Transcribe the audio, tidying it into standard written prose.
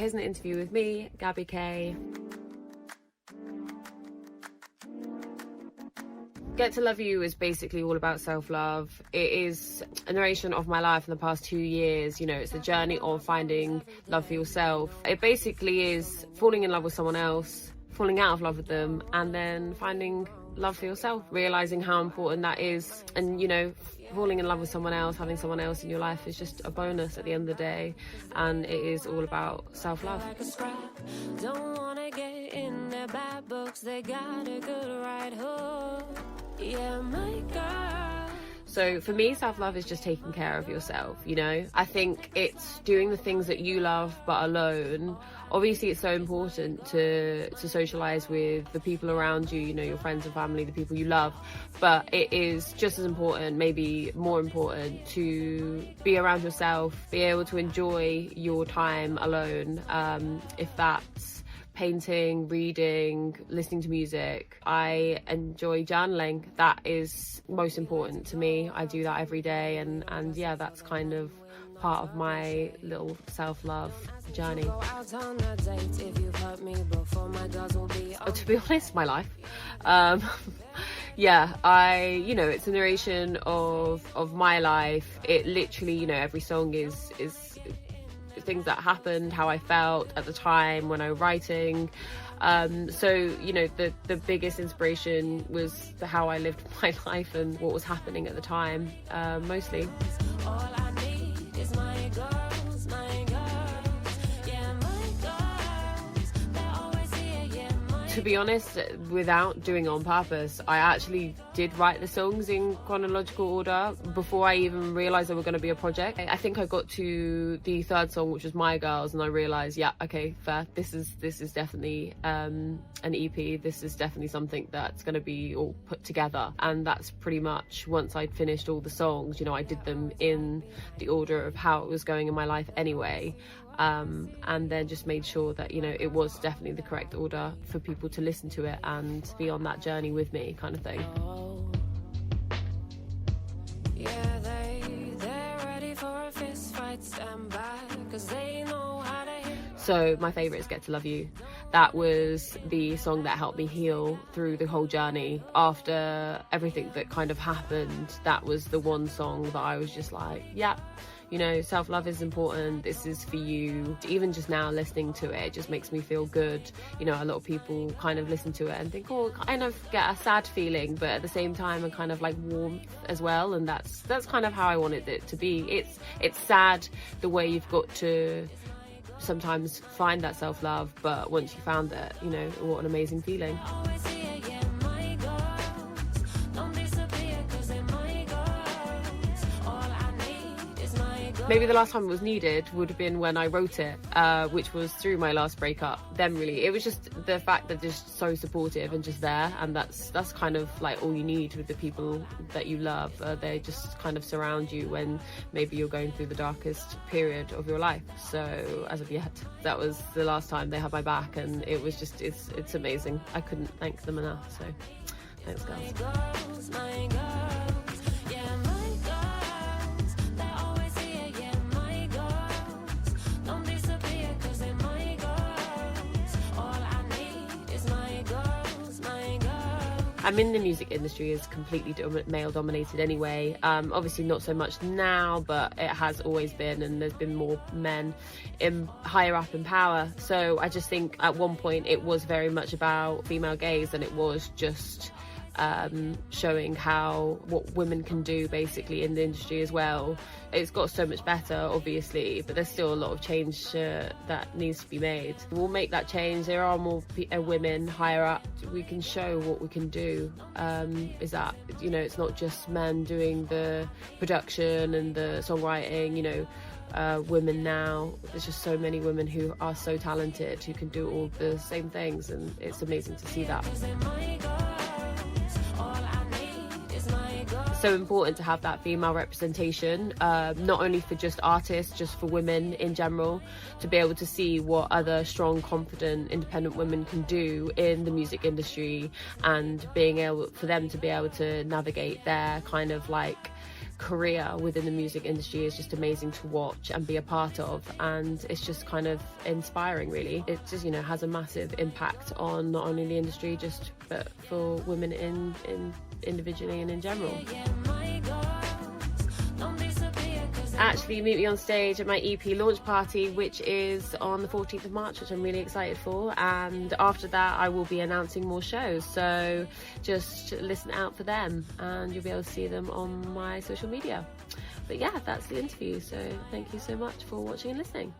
here's an interview with me, Gaby K. Get to Love You is basically all about self-love. It is a narration of my life in the past 2 years. You know, it's a journey of finding love for yourself. It basically is falling in love with someone else, falling out of love with them, and then finding love for yourself, realizing how important that is. And, you know, falling in love with someone else, having someone else in your life is just a bonus at the end of the day. And it is all about self-love. Don't wanna get in their bad books, they got a good right hook. Yeah, my girl. So for me, self-love is just taking care of yourself, you know? I think it's doing the things that you love but alone. Obviously, it's so important to socialise with the people around you, you know, your friends and family, the people you love. But it is just as important, maybe more important, to be around yourself, be able to enjoy your time alone, if that's painting, reading, listening to music. I enjoy journaling. That is most important to me. I do that every day, and yeah, that's kind of part of my little self-love journey. To be honest, my life. Yeah, you know, it's a narration of my life. It literally, you know, every song is things that happened, how I felt at the time when I was writing. So, you know, the biggest inspiration was how I lived my life and what was happening at the time, mostly. All I need is my girls, my girls. Yeah, my girls. They're always here, yeah, my. To be honest, without doing it on purpose, I actually did write the songs in chronological order before I even realised they were going to be a project. I think I got to the third song, which was My Girls, and I realised, yeah, okay, fair. This is definitely an EP. This is definitely something that's going to be all put together. And that's pretty much, once I'd finished all the songs, you know, I did them in the order of how it was going in my life anyway. And then just made sure that, you know, it was definitely the correct order for people to listen to it and be on that journey with me, kind of thing. Yeah, they're ready for a fist fight, stand by, 'cause they know how to hit. So my favourite is Get to Love You. That was the song that helped me heal through the whole journey. After everything that kind of happened, that was the one song that I was just like, yeah, you know, self-love is important. This is for you. Even just now listening to it just makes me feel good. You know, a lot of people kind of listen to it and think, oh, kind of get a sad feeling, but at the same time a kind of like warmth as well. And that's kind of how I wanted it to be. It's sad the way you've got to sometimes find that self-love, but once you found it, you know, what an amazing feeling. Always here, yeah, my girls. Don't disappear, 'cause they're my girls. All I need is my girls. Maybe the last time it was needed would have been when I wrote it, which was through my last breakup. Then really, it was just the fact that they're just so supportive and just there, and that's kind of like all you need with the people that you love. They just kind of surround you when maybe you're going through the darkest period of your life. So as of yet, that was the last time they had my back, and it was just, it's amazing. I couldn't thank them enough. So thanks, guys. My girls, my girls. Yeah, my girls. They're always here, yeah, my girls. Don't disappear, 'cause they're my girls. All I need is my girls, my girls. I mean, the music industry is completely male dominated anyway. Obviously not so much now, but it has always been, and there's been more men higher up in power. So I just think at one point it was very much about female gaze, and it was just showing what women can do basically in the industry as well. It's got so much better, obviously, but there's still a lot of change that needs to be made. We'll make that change. There are more women higher up. We can show what we can do. Is that, you know, it's not just men doing the production and the songwriting, you know. Women now, there's just so many women who are so talented, who can do all the same things, and it's amazing to see that. So important to have that female representation, not only for just artists, just for women in general, to be able to see what other strong, confident, independent women can do in the music industry, and being able for them to be able to navigate their kind of like career within the music industry is just amazing to watch and be a part of, and it's just kind of inspiring, really. It just, you know, has a massive impact on not only the industry but for women in individually and in general. Actually meet me on stage at my EP launch party, which is on the 14th of March, which I'm really excited for, and after that I will be announcing more shows, so just listen out for them and you'll be able to see them on my social media. But yeah, that's the interview, so thank you so much for watching and listening.